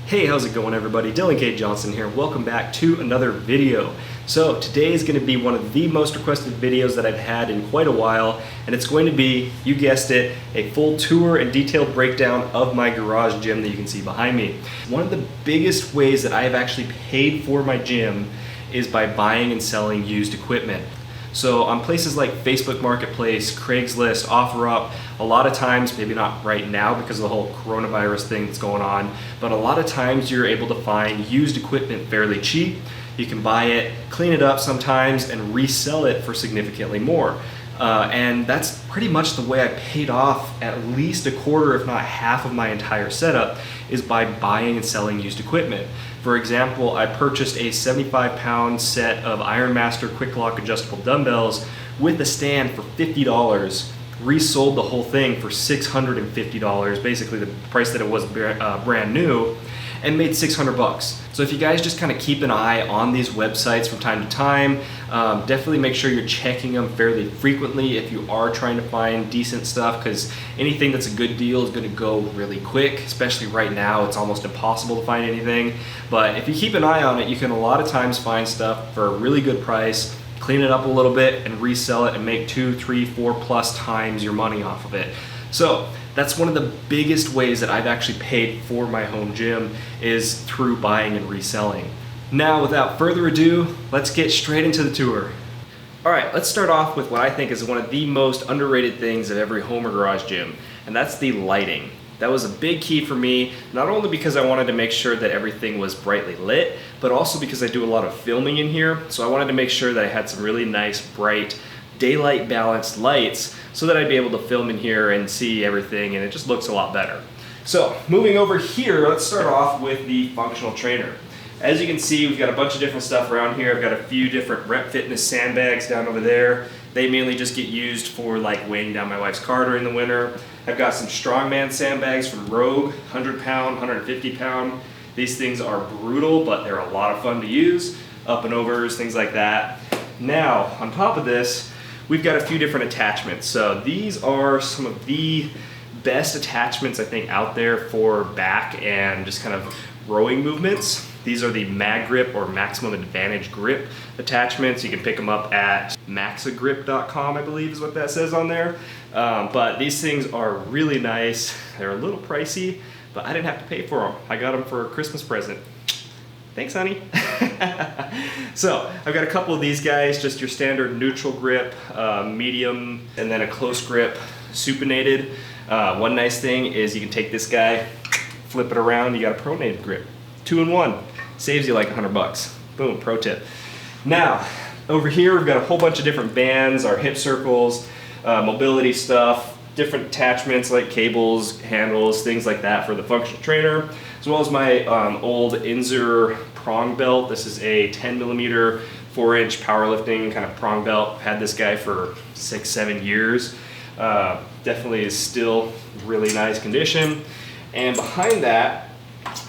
Hey, how's it going everybody? Dylan K. Johnson here. Welcome back to another video. So today is going to be one of the most requested videos that I've had in quite a while, and it's going to be, you guessed it, a full tour and detailed breakdown of my garage gym that you can see behind me. One of the biggest ways that I have actually paid for my gym is by buying and selling used equipment. So on places like Facebook Marketplace, Craigslist, OfferUp, a lot of times, maybe not right now because of the whole coronavirus thing that's going on, but a lot of times you're able to find used equipment fairly cheap. You can buy it, clean it up sometimes, and resell it for significantly more. And that's pretty much the way I paid off at least a quarter, if not half of my entire setup, is by buying and selling used equipment. For example, I purchased a 75-pound set of Ironmaster Quick Lock adjustable dumbbells with a stand for $50, resold the whole thing for $650, basically the price that it was brand new, and made 600 bucks. So if you guys just kind of keep an eye on these websites from time to time, definitely make sure you're checking them fairly frequently if you are trying to find decent stuff, because anything that's a good deal is going to go really quick, especially right now. It's almost impossible to find anything. But if you keep an eye on it, you can a lot of times find stuff for a really good price, clean it up a little bit, and resell it and make 2, 3, 4+ times your money off of it. So that's one of the biggest ways that I've actually paid for my home gym, is through buying and reselling. Now, without further ado, let's get straight into the tour. All right, let's start off with what I think is one of the most underrated things of every home or garage gym, and that's the lighting. That was a big key for me, not only because I wanted to make sure that everything was brightly lit, but also because I do a lot of filming in here, so I wanted to make sure that I had some really nice, bright, daylight balanced lights so that I'd be able to film in here and see everything, and it just looks a lot better. So moving over here, let's start off with the functional trainer. As you can see, we've got a bunch of different stuff around here. I've got a few different Rep Fitness sandbags down over there. They mainly just get used for like weighing down my wife's car during the winter. I've got some strongman sandbags from Rogue, 100 pound, 150 pound. These things are brutal, but they're a lot of fun to use. Up and overs, things like that. Now, on top of this, we've got a few different attachments. So these are some of the best attachments I think out there for back and just kind of rowing movements. These are the Mag Grip or Maximum Advantage Grip attachments. You can pick them up at maxagrip.com, I believe is what that says on there. But these things are really nice. They're a little pricey, but I didn't have to pay for them. I got them for a Christmas present. Thanks, honey. So I've got a couple of these guys, just your standard neutral grip, medium, and then a close grip supinated. One nice thing is you can take this guy, flip it around, you got a pronated grip. 2-in-1, saves you like 100 bucks. Boom, pro tip. Now, over here we've got a whole bunch of different bands, our hip circles, mobility stuff, different attachments like cables, handles, things like that for the functional trainer, as well as my old Inzer prong belt. This is a 10mm 4-inch powerlifting kind of prong belt. I've had this guy for 6-7 years. Definitely is still really nice condition. And behind that,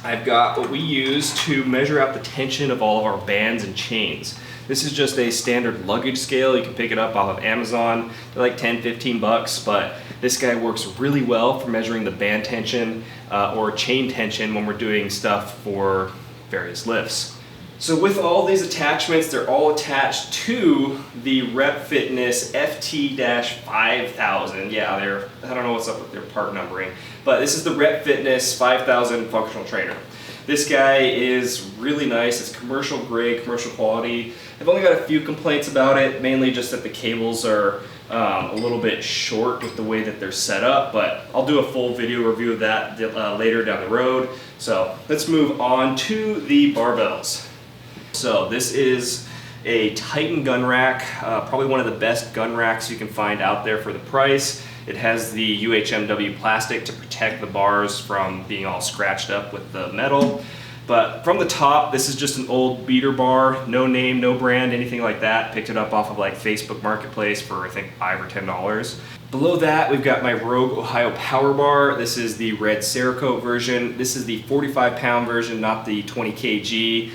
I've got what we use to measure out the tension of all of our bands and chains. This is just a standard luggage scale. You can pick it up off of Amazon. They're like 10-15 bucks, but this guy works really well for measuring the band tension or chain tension when we're doing stuff for various lifts. So with all these attachments, they're all attached to the Rep Fitness FT-5000. Yeah, I don't know what's up with their part numbering, but this is the Rep Fitness 5000 functional trainer. This guy is really nice. It's commercial grade, commercial quality. I've only got a few complaints about it, mainly just that the cables are a little bit short with the way that they're set up, but I'll do a full video review of that later down the road. So let's move on to the barbells. So this is a Titan gun rack, probably one of the best gun racks you can find out there for the price. It has the UHMW plastic to protect the bars from being all scratched up with the metal. But from the top, this is just an old beater bar, no name, no brand, anything like that. Picked it up off of like Facebook Marketplace for I think $5 or $10. Below that, we've got my Rogue Ohio Power Bar. This is the red Cerakote version. This is the 45-pound version, not the 20 kg.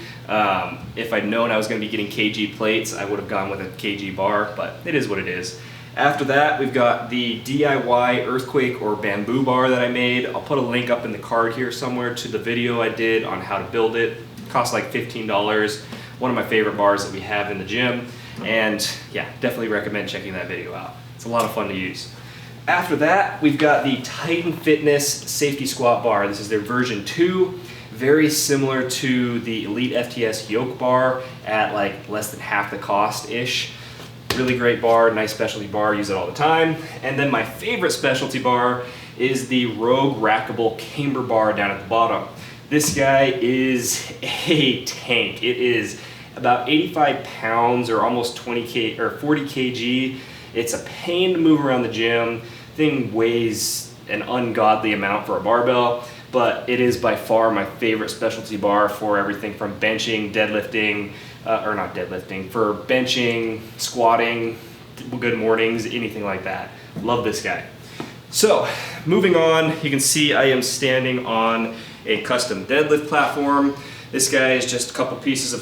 If I'd known I was going to be getting kg plates, I would have gone with a kg bar, but it is what it is. After that, we've got the DIY earthquake or bamboo bar that I made. I'll put a link up in the card here somewhere to the video I did on how to build it. It costs like $15. One of my favorite bars that we have in the gym. And yeah, definitely recommend checking that video out. It's a lot of fun to use. After that, we've got the Titan Fitness Safety Squat Bar. This is their version 2. Very similar to the Elite FTS yoke bar at like less than half the cost-ish. Really great bar, nice specialty bar, use it all the time. And then my favorite specialty bar is the Rogue Rackable Camber bar down at the bottom. This guy is a tank. It is about 85 pounds or almost 40 kg. It's a pain to move around the gym. Thing weighs an ungodly amount for a barbell, but it is by far my favorite specialty bar for everything from benching, deadlifting, or not deadlifting, for benching, squatting, good mornings, anything like that. Love this guy. So, moving on, you can see I am standing on a custom deadlift platform. This guy is just a couple pieces of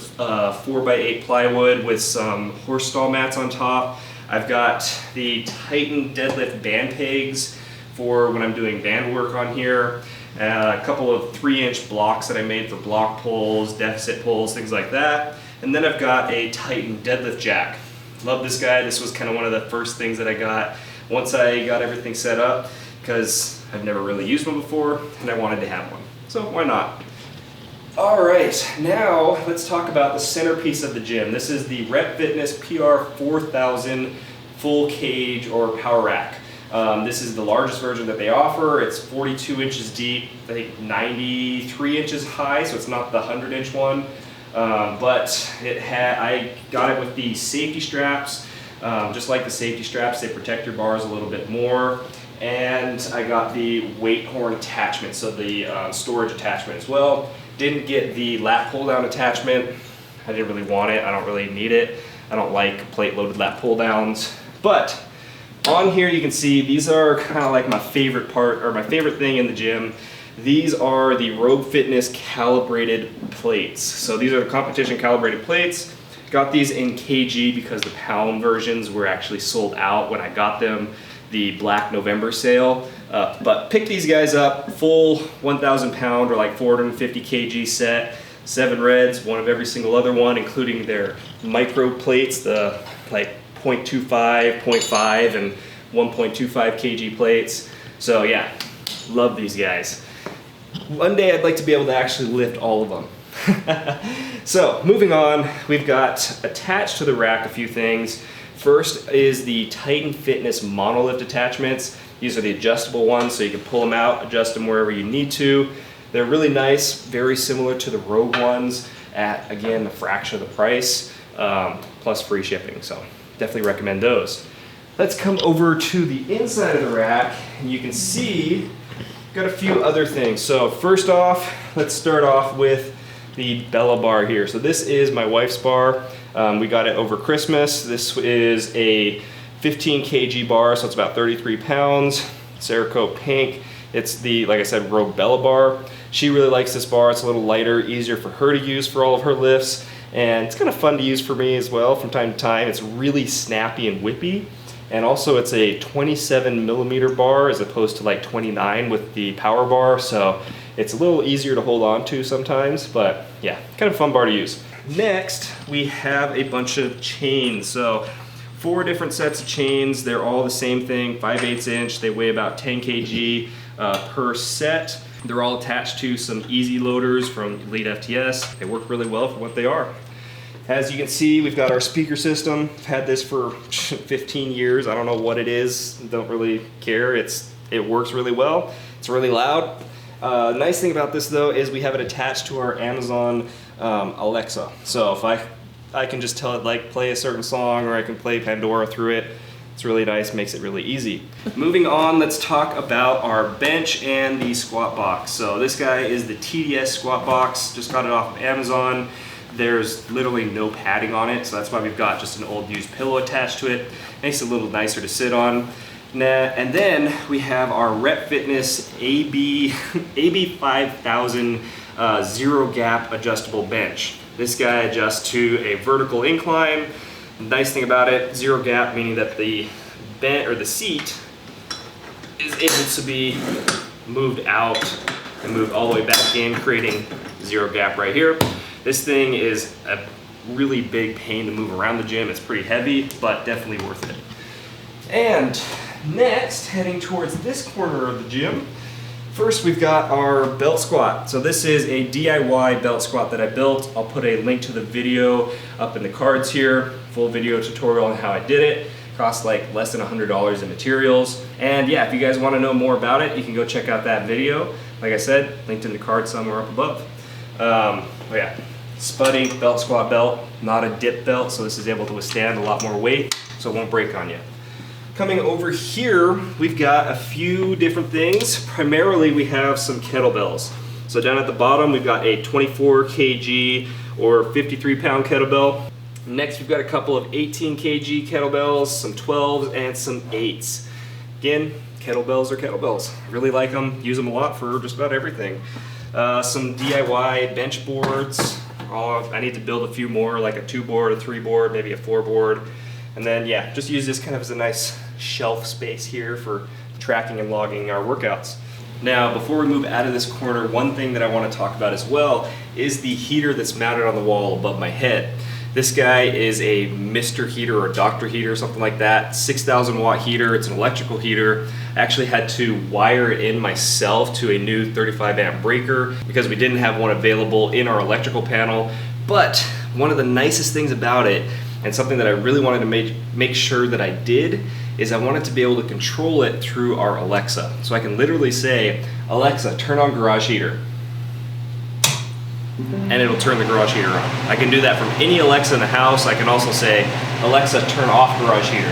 4x8 plywood with some horse stall mats on top. I've got the Titan deadlift band pegs for when I'm doing band work on here. A couple of 3-inch blocks that I made for block pulls, deficit pulls, things like that. And then I've got a Titan deadlift jack. Love this guy. This was kind of one of the first things that I got once I got everything set up, because I've never really used one before and I wanted to have one. So why not? All right, now let's talk about the centerpiece of the gym. This is the Rep Fitness PR 4000 full cage or power rack. This is the largest version that they offer. It's 42 inches deep, I think 93 inches high, so it's not the 100-inch one. But I got it with the safety straps. Just like the safety straps, they protect your bars a little bit more. And I got the weight horn attachment, so the storage attachment as well. Didn't get the lat pull down attachment. I didn't really want it. I don't really need it. I don't like plate loaded lat pull downs. But on here you can see these are kind of like my favorite part, or my favorite thing in the gym. These are the Rogue Fitness calibrated plates. So these are the competition calibrated plates. Got these in kg because the pound versions were actually sold out when I got them, the Black November sale. But picked these guys up, full 1,000 pound or like 450 kg set, 7 reds, one of every single other one, including their micro plates, the like 0.25, 0.5, and 1.25 kg plates. So yeah, love these guys. One day I'd like to be able to actually lift all of them. So moving on, we've got attached to the rack a few things. First is the Titan Fitness monolift attachments. These are the adjustable ones, so you can pull them out, adjust them wherever you need to. They're really nice, very similar to the Rogue ones at, again, a fraction of the price, plus free shipping, so definitely recommend those. Let's come over to the inside of the rack, and you can see got a few other things. So first off, let's start off with the Bella bar here. So this is my wife's bar. We got it over Christmas. This is a 15 kg bar, so it's about 33 pounds. Cerakote pink. It's the, like I said, Rogue Bella bar. She really likes this bar. It's a little lighter, easier for her to use for all of her lifts, and it's kind of fun to use for me as well from time to time. It's really snappy and whippy. And also it's a 27 millimeter bar as opposed to like 29 with the power bar, so it's a little easier to hold on to sometimes, but yeah, kind of fun bar to use. Next, we have a bunch of chains. So 4 different sets of chains. They're all the same thing, 5/8 inch. They weigh about 10 kg per set. They're all attached to some easy loaders from Elite FTS. They work really well for what they are. As you can see, we've got our speaker system. I've had this for 15 years. I don't know what it is. Don't really care. It works really well. It's really loud. Nice thing about this though is we have it attached to our Amazon Alexa. So if I can just tell it like play a certain song, or I can play Pandora through it. It's really nice, makes it really easy. Moving on, let's talk about our bench and the squat box. So this guy is the TDS squat box. Just got it off of Amazon. There's literally no padding on it, so that's why we've got just an old used pillow attached to it. Makes it a little nicer to sit on. And then we have our Rep Fitness AB 5000 zero gap adjustable bench. This guy adjusts to a vertical incline. Nice thing about it, zero gap, meaning that the the seat is able to be moved out and moved all the way back in, creating zero gap right here. This thing is a really big pain to move around the gym. It's pretty heavy, but definitely worth it. And next, heading towards this corner of the gym, first we've got our belt squat. So this is a DIY belt squat that I built. I'll put a link to the video up in the cards here, full video tutorial on how I did it. Cost like less than $100 in materials. And yeah, if you guys want to know more about it, you can go check out that video. Like I said, linked in the card somewhere up above. But yeah, Spuddy belt squat belt, not a dip belt, so this is able to withstand a lot more weight, so it won't break on you. Coming over here, we've got a few different things. Primarily, we have some kettlebells. So down at the bottom, we've got a 24 kg or 53 pound kettlebell. Next, we've got a couple of 18 kg kettlebells, some 12s, and some 8s. Again, kettlebells are kettlebells. I really like them, use them a lot for just about everything. Some DIY bench boards. I need to build a few more, like a 2-board, a 3-board, maybe a 4-board. And then, yeah, just use this kind of as a nice shelf space here for tracking and logging our workouts. Now, before we move out of this corner, one thing that I want to talk about as well is the heater that's mounted on the wall above my head. This guy is a Mr. Heater or Dr. Heater, something like that. 6,000 watt heater, it's an electrical heater. I actually had to wire it in myself to a new 35 amp breaker because we didn't have one available in our electrical panel. But one of the nicest things about it, and something that I really wanted to make sure that I did, is I wanted to be able to control it through our Alexa. So I can literally say, Alexa, turn on garage heater. And it'll turn the garage heater on. I can do that from any Alexa in the house. I can also say, Alexa, turn off garage heater.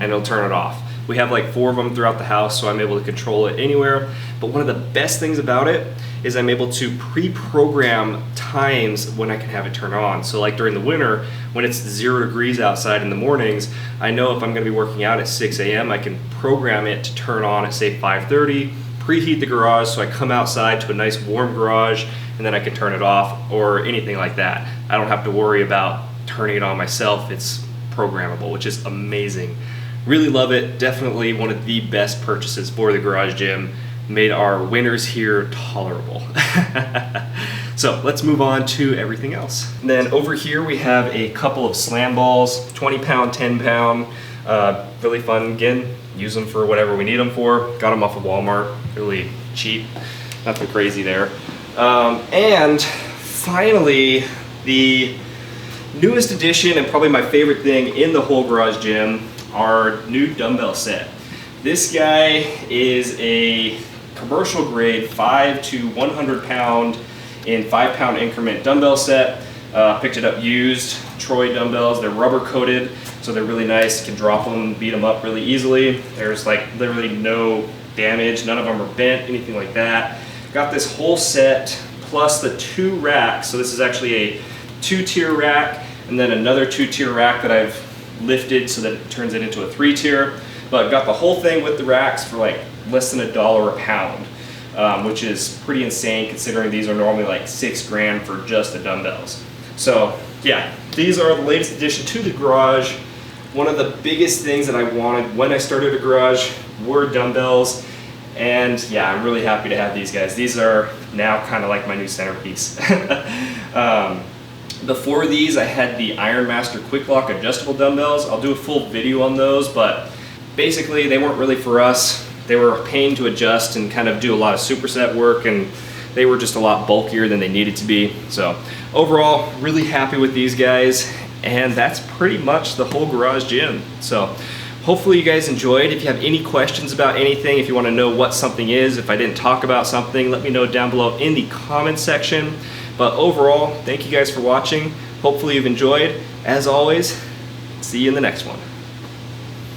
And it'll turn it off. We have like 4 of them throughout the house, so I'm able to control it anywhere. But one of the best things about it is I'm able to pre-program times when I can have it turn on. So like during the winter, when it's 0 degrees outside in the mornings, I know if I'm gonna be working out at 6 a.m., I can program it to turn on at say 5:30, preheat the garage so I come outside to a nice warm garage, and then I can turn it off or anything like that. I don't have to worry about turning it on myself. It's programmable, which is amazing. Really love it. Definitely one of the best purchases for the garage gym. Made our winters here tolerable. So let's move on to everything else. And then over here we have a couple of slam balls, 20 pound, 10 pound. Really fun, again, use them for whatever we need them for. Got them off of Walmart, really cheap, nothing crazy there. And finally, the newest addition and probably my favorite thing in the whole garage gym, our new dumbbell set. This guy is a commercial grade 5 to 100 pound in 5 pound increment dumbbell set. Picked it up used, Troy dumbbells. They're rubber coated, so they're really nice. You can drop them, beat them up really easily. There's like literally no damage. None of them are bent, anything like that. Got this whole set plus the 2 racks. So this is actually a 2-tier rack and then another 2-tier rack that I've lifted so that it turns it into a 3-tier. But got the whole thing with the racks for like less than $1 a pound, which is pretty insane considering these are normally like 6 grand for just the dumbbells. So yeah, these are the latest addition to the garage. One of the biggest things that I wanted when I started a garage were dumbbells. And yeah, I'm really happy to have these guys. These are now kind of like my new centerpiece. Before these, I had the Iron Master Quick Lock adjustable dumbbells. I'll do a full video on those, but basically they weren't really for us. They were a pain to adjust and kind of do a lot of superset work, and they were just a lot bulkier than they needed to be. So overall, really happy with these guys, and that's pretty much the whole garage gym. So hopefully you guys enjoyed. If you have any questions about anything, if you want to know what something is, if I didn't talk about something, let me know down below in the comments section. But overall, thank you guys for watching. Hopefully you've enjoyed. As always, see you in the next one.